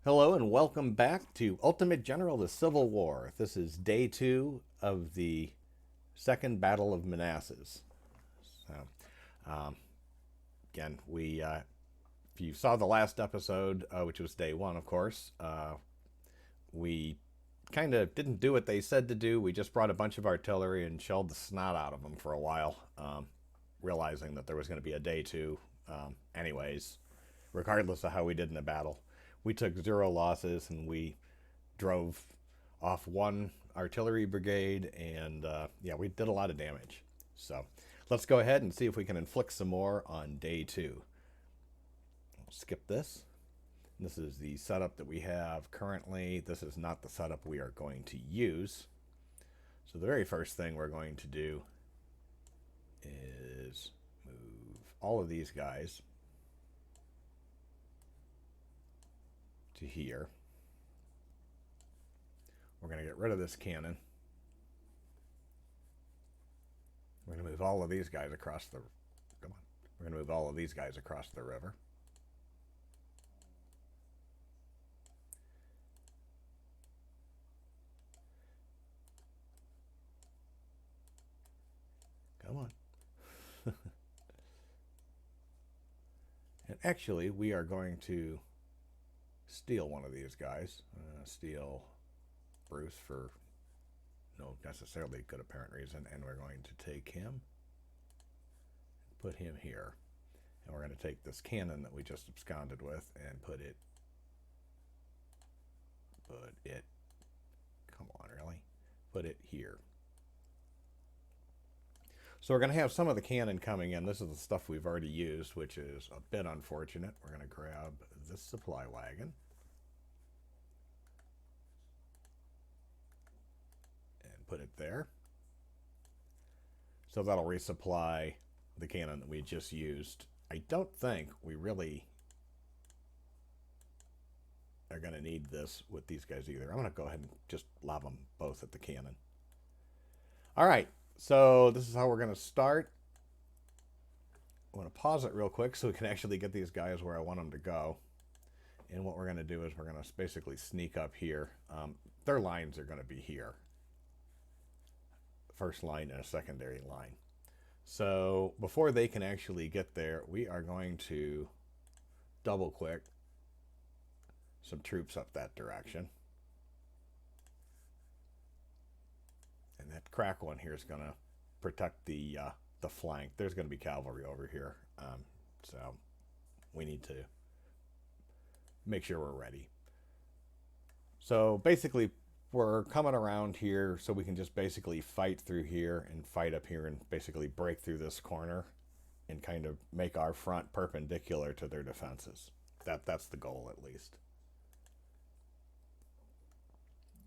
Hello and welcome back to Ultimate General the Civil War. This is day two of the Second Battle of Manassas. So, um, again, if you saw the last episode, which was day one, of course, we kind of didn't do what they said to do. We just brought a bunch of artillery and shelled the snot out of them for a while, realizing that there was going to be a day two, anyways, regardless of how we did in the battle. We took zero losses and we drove off one artillery brigade, and yeah, we did a lot of damage. So let's go ahead and see if we can inflict some more on day two. I'll skip this. This is the setup that we have currently. This is not the setup we are going to use. So the very first thing we're going to do is move all of these guys to here. We're going to get rid of this cannon. We're going to move all of these guys across the... Come on. We're going to move all of these guys across the river. Come on. And actually, we are going to steal one of these guys. Steal Bruce for no necessarily good apparent reason. And we're going to take him, put him here. And we're going to take this cannon that we just absconded with and put it, come on, really? Put it here. So we're going to have some of the cannon coming in. This is the stuff we've already used, which is a bit unfortunate. We're going to grab this supply wagon and put it there. So that'll resupply the cannon that we just used. I don't think we really are going to need this with these guys either. I'm going to go ahead and just lob them both at the cannon. All right, so this is how we're going to start. I'm going to pause it real quick so we can actually get these guys where I want them to go. And what we're going to do is we're going to basically sneak up here. Their lines are going to be here. First line and a secondary line. So before they can actually get there, we are going to double click some troops up that direction. And that crack one here is going to protect the flank. There's going to be cavalry over here. So we need to make sure we're ready. So basically, we're coming around here so we can just basically fight through here and fight up here and basically break through this corner and kind of make our front perpendicular to their defenses. That's the goal, at least.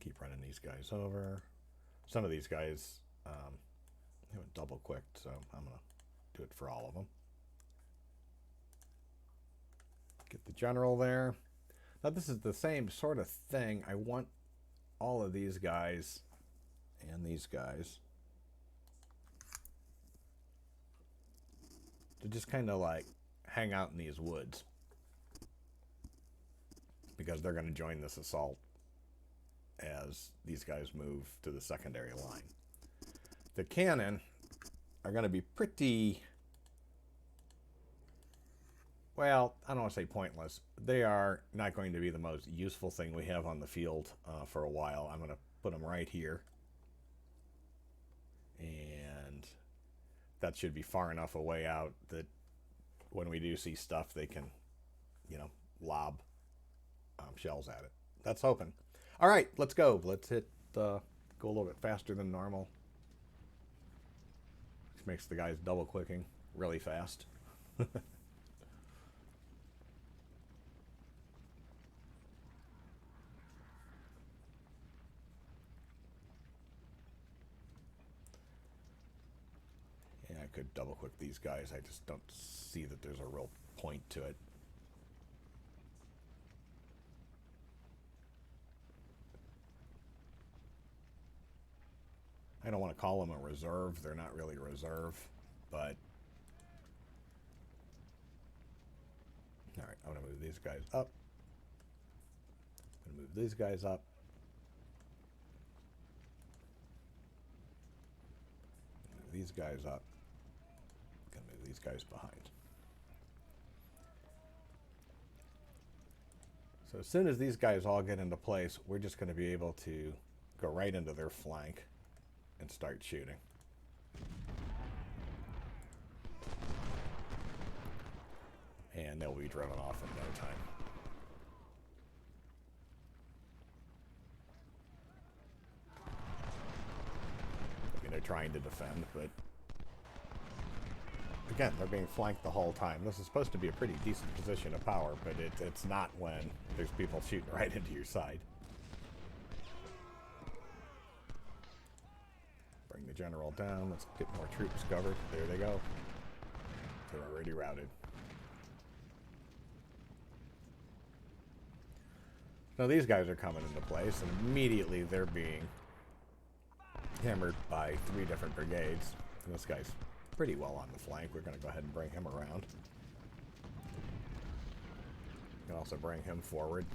Keep running these guys over. Some of these guys haven't double clicked, so I'm going to do it for all of them. Get the general there. Now this is the same sort of thing. I want all of these guys and these guys to just kind of like hang out in these woods because they're going to join this assault as these guys move to the secondary line. The cannon are going to be pretty, well, I don't want to say pointless. They are not going to be the most useful thing we have on the field for a while. I'm going to put them right here. And that should be far enough away out that when we do see stuff, they can, lob shells at it. That's hoping. All right, let's go. Let's go a little bit faster than normal. Which makes the guys double clicking really fast. Yeah, I could double click these guys. I just don't see that there's a real point to it. I don't want to call them a reserve. They're not really a reserve, but all right, I'm going to move these guys up. these guys up. Move these guys up. Gonna move these guys behind. So as soon as these guys all get into place, we're just going to be able to go right into their flank and start shooting. And they'll be driven off in no time. I mean, they're trying to defend, but again, they're being flanked the whole time. This is supposed to be a pretty decent position of power, but it's not when there's people shooting right into your side. Bring the general down. Let's get more troops covered. There they go. They're already routed. Now these guys are coming into place, and immediately they're being hammered by 3 different brigades. And this guy's pretty well on the flank. We're going to go ahead and bring him around. We can also bring him forward.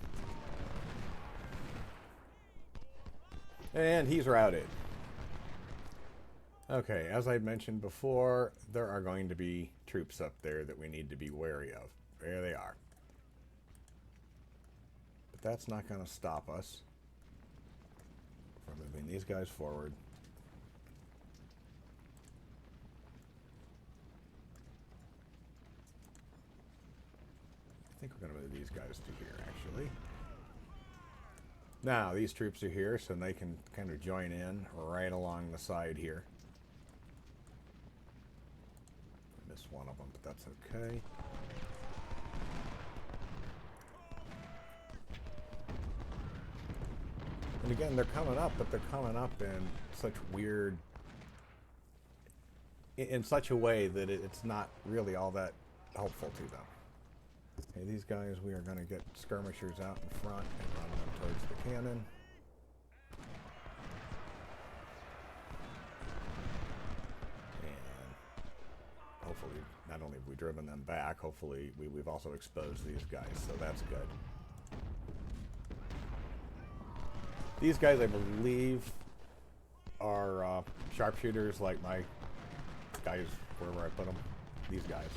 And he's routed. Okay, as I mentioned before, there are going to be troops up there that we need to be wary of. There they are. But that's not going to stop us from moving these guys forward. I think we're going to move these guys to here, actually. Now, these troops are here, so they can kind of join in right along the side here. I missed one of them, but that's okay. And again, they're coming up, but they're coming up in such weird... in such a way that it's not really all that helpful to them. Okay, these guys, we are going to get skirmishers out in front and run them towards the cannon. And hopefully, not only have we driven them back, hopefully we've also exposed these guys, so that's good. These guys, I believe, are sharpshooters like my guys, wherever I put them. These guys.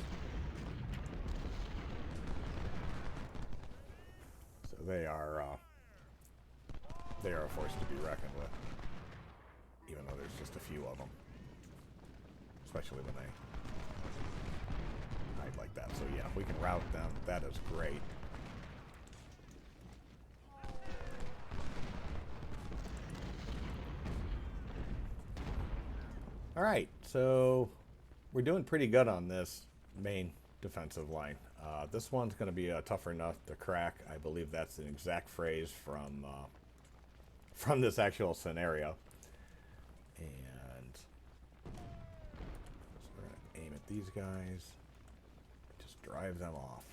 They are a force to be reckoned with, even though there's just a few of them, especially when they hide like that. So yeah, if we can rout them, that is great. All right, so we're doing pretty good on this main defensive line. This one's going to be a tougher nut to crack. I believe that's an exact phrase from this actual scenario. And so we're going to aim at these guys, just drive them off.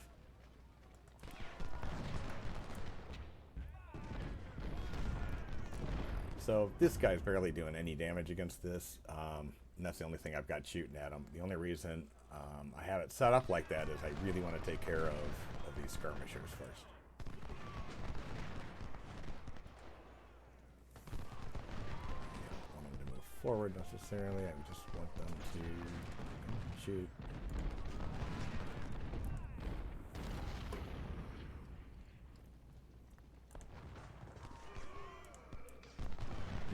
So this guy's barely doing any damage against this, and that's the only thing I've got shooting at him. The only reason I have it set up like that is I really want to take care of these skirmishers first. I don't want them to move forward necessarily. I just want them to shoot.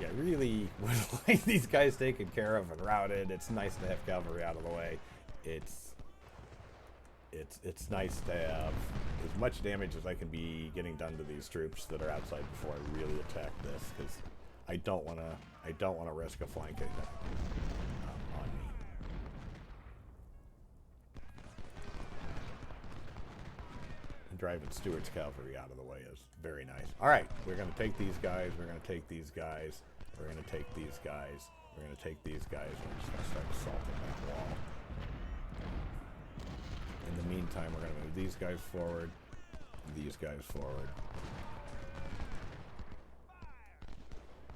Yeah, I really would like these guys taken care of and routed. It's nice to have cavalry out of the way. It's nice to have as much damage as I can be getting done to these troops that are outside before I really attack this, because I don't want to risk a flank attack on me. And driving Stuart's cavalry out of the way is very nice. All right, we're going to take these guys. We're going to take these guys. We're going to take these guys. We're going to take these guys. We're just going to start assaulting that wall. In the meantime, we're going to move these guys forward, these guys forward,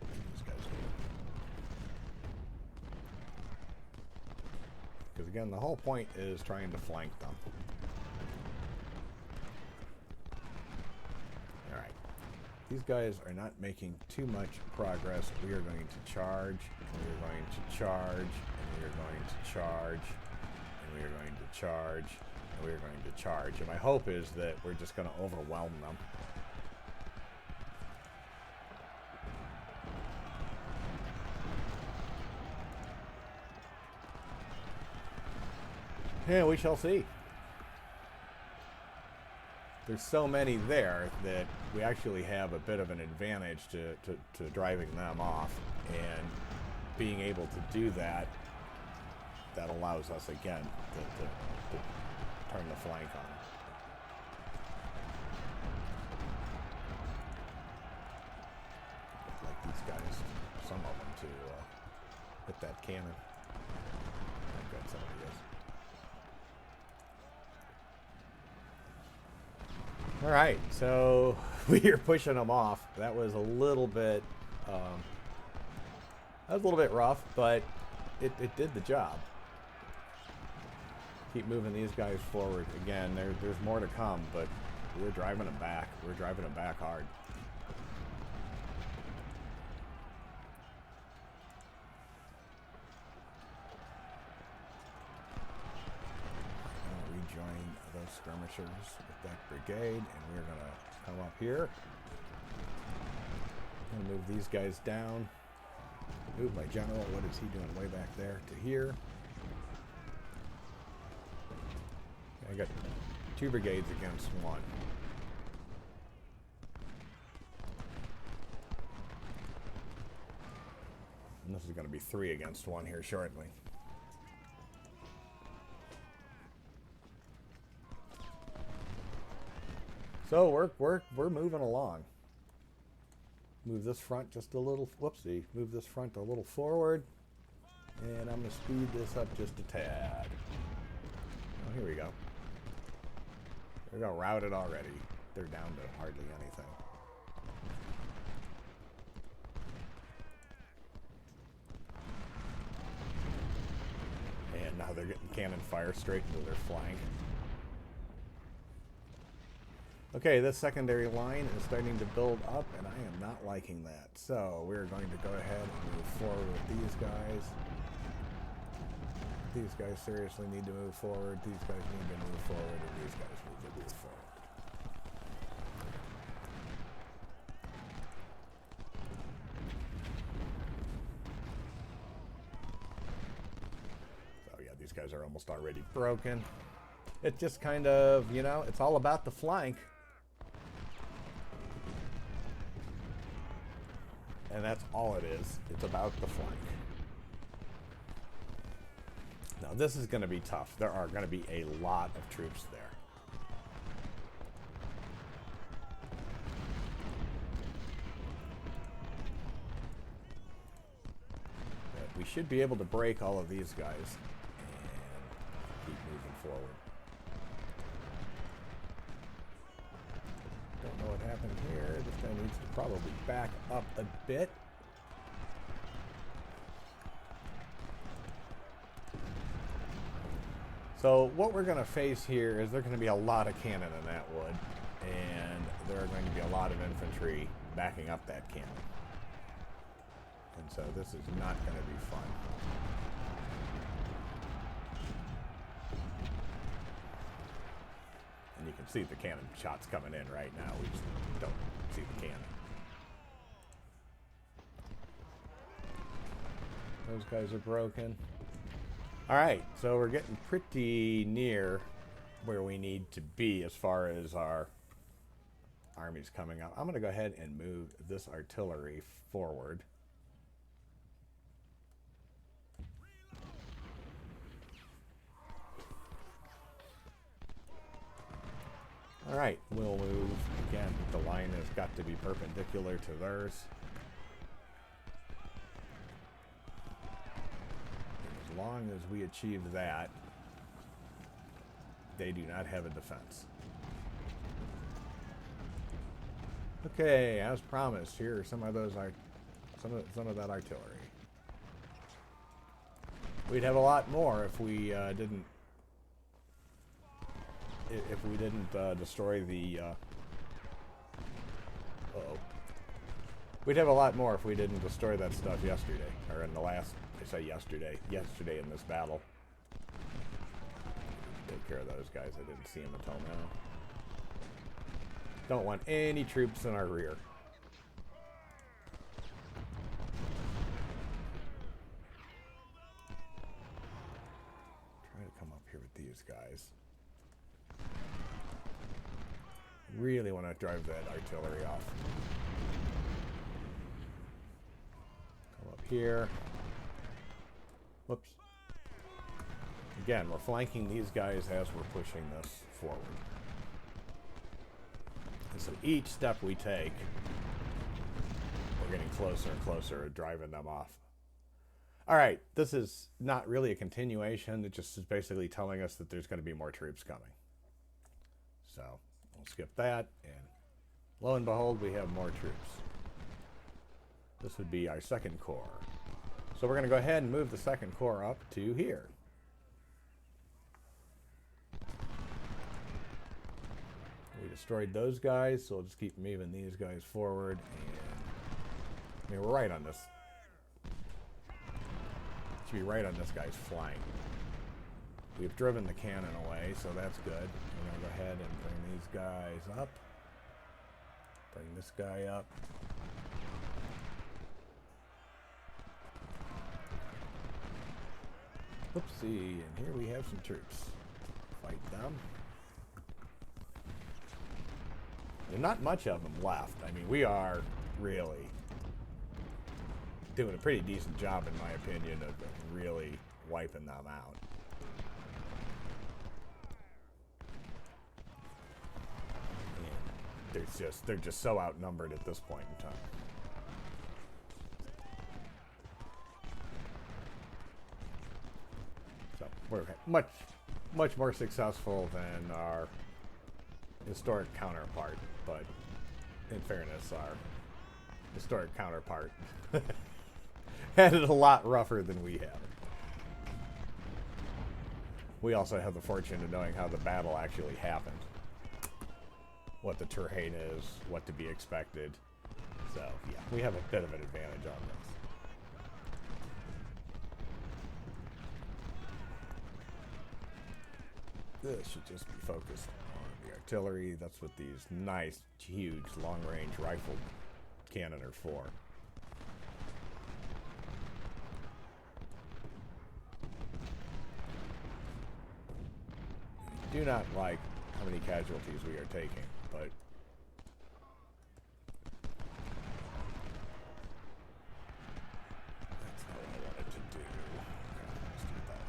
and these guys forward. Because again, the whole point is trying to flank them. Alright. these guys are not making too much progress. We are going to charge, and we are going to charge, and we are going to charge, and we are going to charge, and we are going to charge. And my hope is that we're just going to overwhelm them. Yeah, we shall see. There's so many there that we actually have a bit of an advantage to driving them off, and being able to do that, that allows us again to turn the flank on. I'd like these guys, some of them, to hit that cannon. I've got some ideas. All right, so we are pushing them off. That was a little bit, rough, but it did the job. Keep moving these guys forward. Again, there's more to come, but we're driving them back. We're driving them back hard. Rejoin those skirmishers with that brigade, and we're going to come up here. I'm going to move these guys down. Move my general. What is he doing way back there to here? I got 2 brigades against 1. And this is going to be 3 against 1 here shortly. So we're moving along. Move this front just a little. Whoopsie. Move this front a little forward, and I'm going to speed this up just a tad. Oh, here we go. They're going to rout it already. They're down to hardly anything. And now they're getting cannon fire straight into their flank. Okay, this secondary line is starting to build up, and I am not liking that. So we're going to go ahead and move forward with these guys. These guys seriously need to move forward. These guys need to move forward, and these guys need to move forward. So yeah, these guys are almost already broken. It just kind of, you know, it's all about the flank. And that's all it is. It's about the flank. Now this is going to be tough. There are going to be a lot of troops there. But we should be able to break all of these guys and keep moving forward. Don't know what happened here. This guy needs to probably back up a bit. So what we're going to face here is there's going to be a lot of cannon in that wood, and there are going to be a lot of infantry backing up that cannon. And so this is not going to be fun. And you can see the cannon shots coming in right now. We just don't see the cannon. Those guys are broken. All right, so we're getting pretty near where we need to be as far as our armies coming up. I'm going to go ahead and move this artillery forward. All right, we'll move. Again, the line has got to be perpendicular to theirs. As long as we achieve that, they do not have a defense. Okay, as promised, here are some of those some of that artillery. We'd have a lot more if we didn't destroy the We'd have a lot more if we didn't destroy that stuff yesterday. Or in the last, I say yesterday. Yesterday in this battle. Take care of those guys. I didn't see them until now. Don't want any troops in our rear. Try to come up here with these guys. Really want to drive that artillery off. Come up here. Whoops. Again, we're flanking these guys as we're pushing this forward. And so each step we take, we're getting closer and closer to driving them off. All right, this is not really a continuation. It just is basically telling us that there's going to be more troops coming. So we'll skip that, and lo and behold, we have more troops. This would be our second corps. So we're going to go ahead and move the second corps up to here. We destroyed those guys, so we'll just keep moving these guys forward. And I mean, we're right on this. Should be right on this guy's flank. We've driven the cannon away, so that's good. We're going to go ahead and bring these guys up. Bring this guy up. Oopsie, and here we have some troops. Fight them. There's not much of them left. I mean, we are really doing a pretty decent job, in my opinion, of really wiping them out. And they're just so outnumbered at this point in time. So we're much more successful than our historic counterpart, but in fairness, our historic counterpart had it a lot rougher than we have. We also have the fortune of knowing how the battle actually happened, what the terrain is, what to be expected. So yeah, we have a bit of an advantage on this. This should just be focused on the artillery. That's what these nice, huge, long-range rifle cannon are for. I do not like how many casualties we are taking, but that's not what I wanted to do. Okay, let's do that.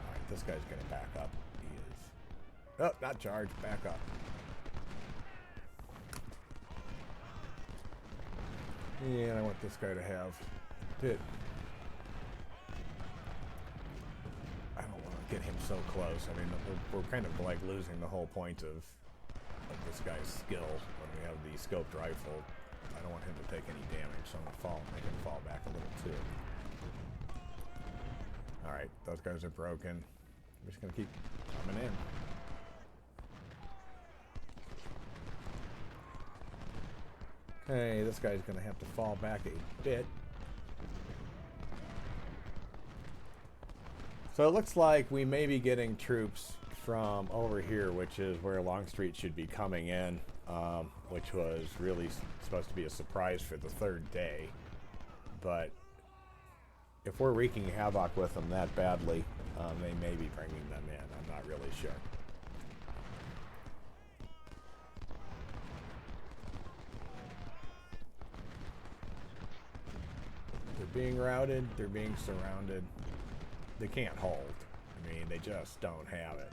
Alright, this guy's going to back up. He is. Oh, not charge. Back up. And I want this guy to have it. I don't want to get him so close. I mean, we're kind of like losing the whole point of this guy's skill when we have the scoped rifle. I don't want him to take any damage, so I'm going to make him fall back a little too. Alright, those guys are broken. We're just going to keep coming in. Okay, this guy's going to have to fall back a bit. So it looks like we may be getting troops from over here, which is where Longstreet should be coming in, which was really supposed to be a surprise for the third day. But if we're wreaking havoc with them that badly, they may be bringing them in. I'm not really sure. They're being routed. They're being surrounded. They can't hold. I mean, they just don't have it.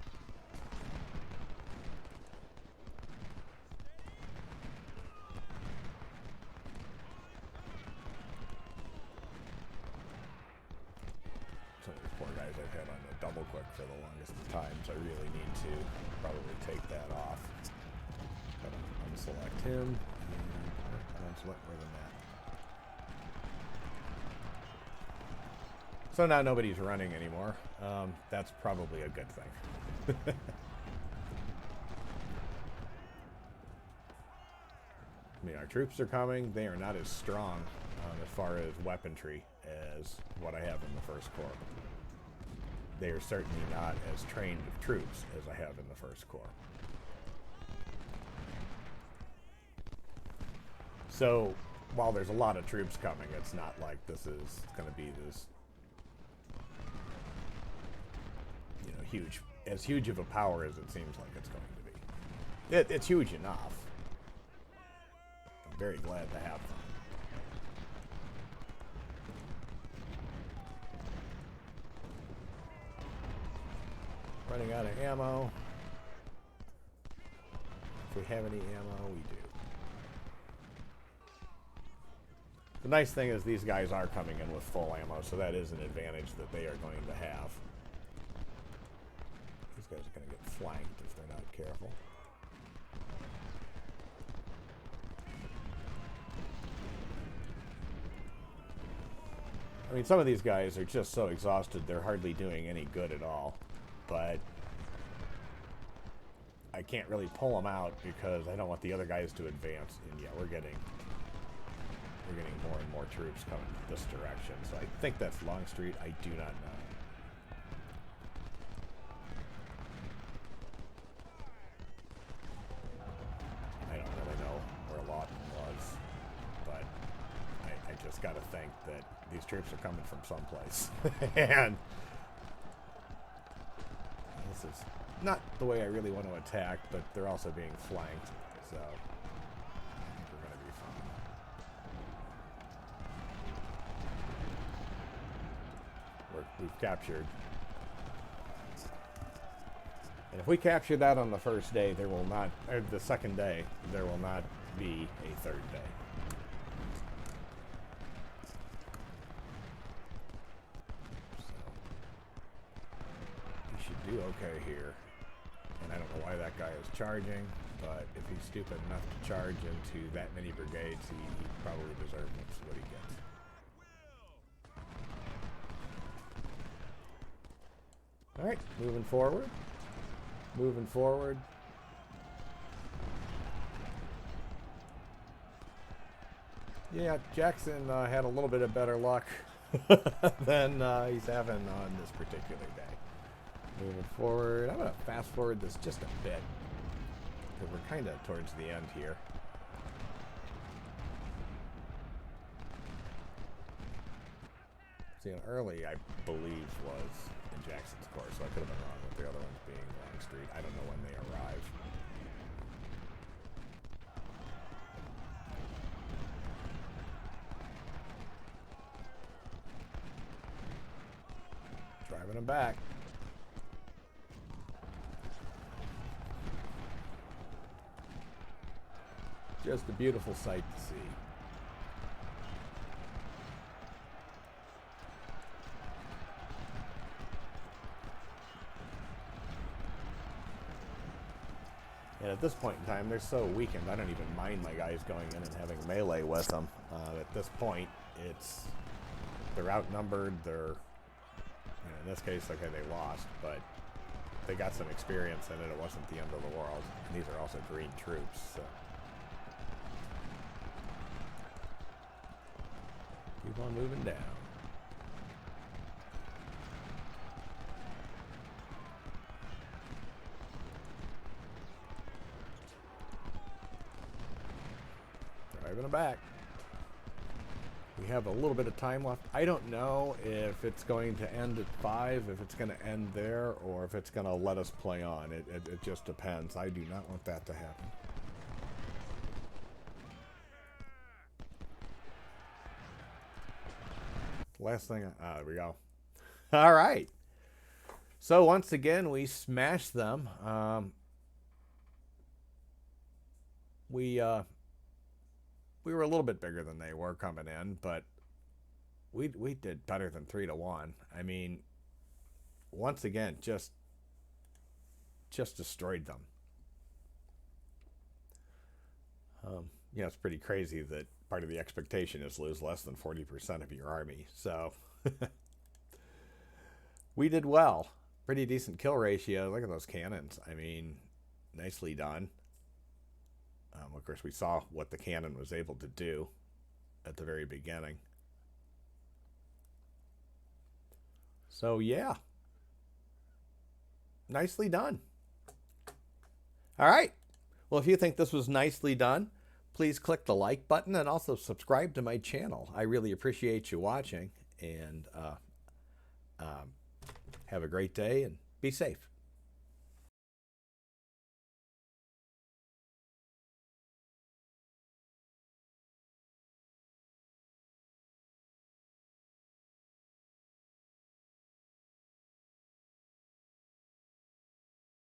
Some of these poor guys I've had on the double quick for the longest of times. I really need to probably take that off. Unselect him. And unselect more than that. So now nobody's running anymore. That's probably a good thing. I mean, our troops are coming. They are not as strong as far as weaponry as what I have in the First Corps. They are certainly not as trained of troops as I have in the First Corps. So, while there's a lot of troops coming, it's not like this is going to be this, you know, huge of a power as it seems like it's going to be. It's huge enough. I'm very glad to have them. Running out of ammo. If we have any ammo, we do. The nice thing is these guys are coming in with full ammo, so that is an advantage that they are going to have. These guys are going to get flanked if they're not careful. I mean, some of these guys are just so exhausted they're hardly doing any good at all. But I can't really pull them out because I don't want the other guys to advance. And yeah, we're getting more and more troops coming this direction. So I think that's Longstreet. I do not know. I don't really know where Lawton was, but I just got to think that these troops are coming from someplace. And this is not the way I really want to attack, but they're also being flanked, so I think we're going to be fine. We've captured. And if we capture that on the first day, there will not, or the second day, there will not be a third day. Do okay here, and I don't know why that guy is charging, but if he's stupid enough to charge into that many brigades, he probably deserves what he gets. Alright, moving forward. Yeah, Jackson had a little bit of better luck than he's having on this particular day. Moving forward. I'm going to fast forward this just a bit because we're kind of towards the end here. See, an early, I believe, was in Jackson's Corps, so I could have been wrong with the other ones being Longstreet. I don't know when they arrive. Driving them back. Just a beautiful sight to see. And at this point in time, they're so weakened, I don't even mind my guys going in and having melee with them. At this point, they're outnumbered, in this case, okay, they lost, but they got some experience in it. It wasn't the end of the world. And these are also green troops, so. Keep on moving down. Driving them back. We have a little bit of time left. I don't know if it's going to end at 5, if it's going to end there, or if it's going to let us play on. It just depends. I do not want that to happen. Last thing, there we go. All right. So once again, we smashed them. We were a little bit bigger than they were coming in, but we did better than 3-1. I mean, once again, just destroyed them. It's pretty crazy that part of the expectation is lose less than 40% of your army. So we did well. Pretty decent kill ratio. Look at those cannons. I mean, nicely done. Of course, we saw what the cannon was able to do at the very beginning. So yeah, nicely done. All right. Well, if you think this was nicely done, please click the like button and also subscribe to my channel. I really appreciate you watching, and have a great day and be safe.